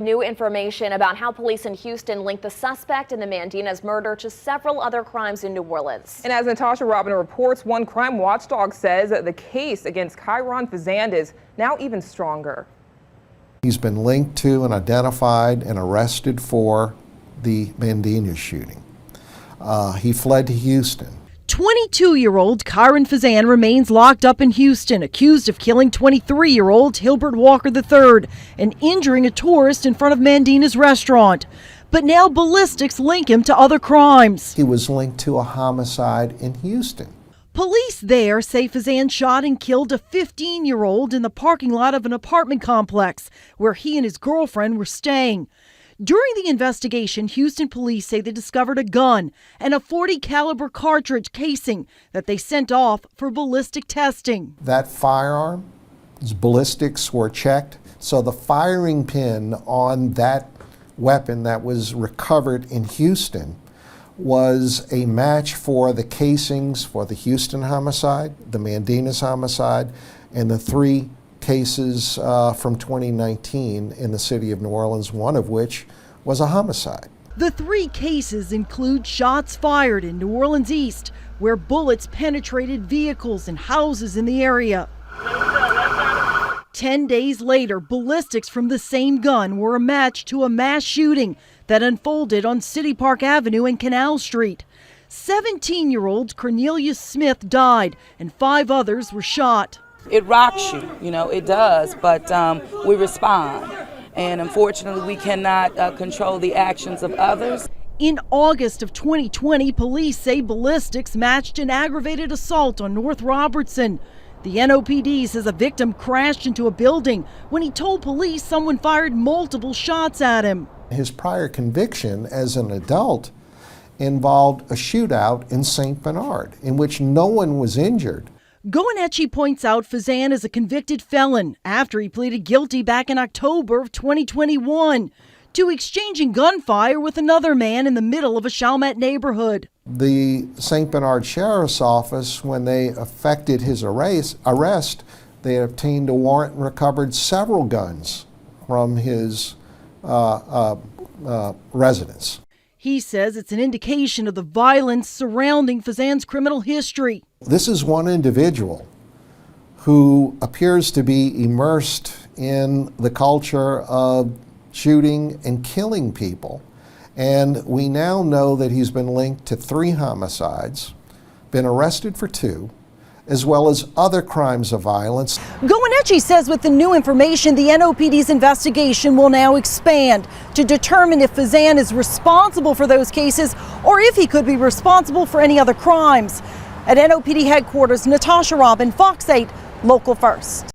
New information about how police in Houston linked the suspect in the Mandina's murder to several other crimes in New Orleans. And as Natasha Robin reports, one crime watchdog says that the case against Kyron Fazan is now even stronger. He's been linked to and identified and arrested for the Mandina shooting. He fled to Houston. 22-year-old Kyron Fazan remains locked up in Houston, accused of killing 23-year-old Hilbert Walker III and injuring a tourist in front of Mandina's restaurant. But now ballistics link him to other crimes. He was linked to a homicide in Houston. Police there say Fazan shot and killed a 15-year-old in the parking lot of an apartment complex where he and his girlfriend were staying. During the investigation, Houston police say they discovered a gun and a .40 caliber cartridge casing that they sent off for ballistic testing. That firearm, its ballistics were checked, so the firing pin on that weapon that was recovered in Houston was a match for the casings for the Houston homicide, the Mandina's homicide, and the 3 cases from 2019 in the city of New Orleans, one of which was a homicide. The 3 cases include shots fired in New Orleans East, where bullets penetrated vehicles and houses in the area. 10 days later, ballistics from the same gun were a match to a mass shooting that unfolded on City Park Avenue and Canal Street. 17-year-old Cornelius Smith died and 5 others were shot. It rocks you, it does, but we respond. And unfortunately, we cannot control the actions of others. In August of 2020, police say ballistics matched an aggravated assault on North Robertson. The NOPD says a victim crashed into a building when he told police someone fired multiple shots at him. His prior conviction as an adult involved a shootout in St. Bernard in which no one was injured. Goeneche points out Fazan is a convicted felon after he pleaded guilty back in October of 2021 to exchanging gunfire with another man in the middle of a Chalmette neighborhood. The St. Bernard Sheriff's Office, when they effected his arrest, they obtained a warrant and recovered several guns from his residence. He says it's an indication of the violence surrounding Fazan's criminal history. This is one individual who appears to be immersed in the culture of shooting and killing people. And we now know that he's been linked to 3 homicides, been arrested for 2, as well as other crimes of violence. Goeneche says with the new information, the NOPD's investigation will now expand to determine if Fazan is responsible for those cases or if he could be responsible for any other crimes. At NOPD headquarters, Natasha Robin, Fox 8, Local First.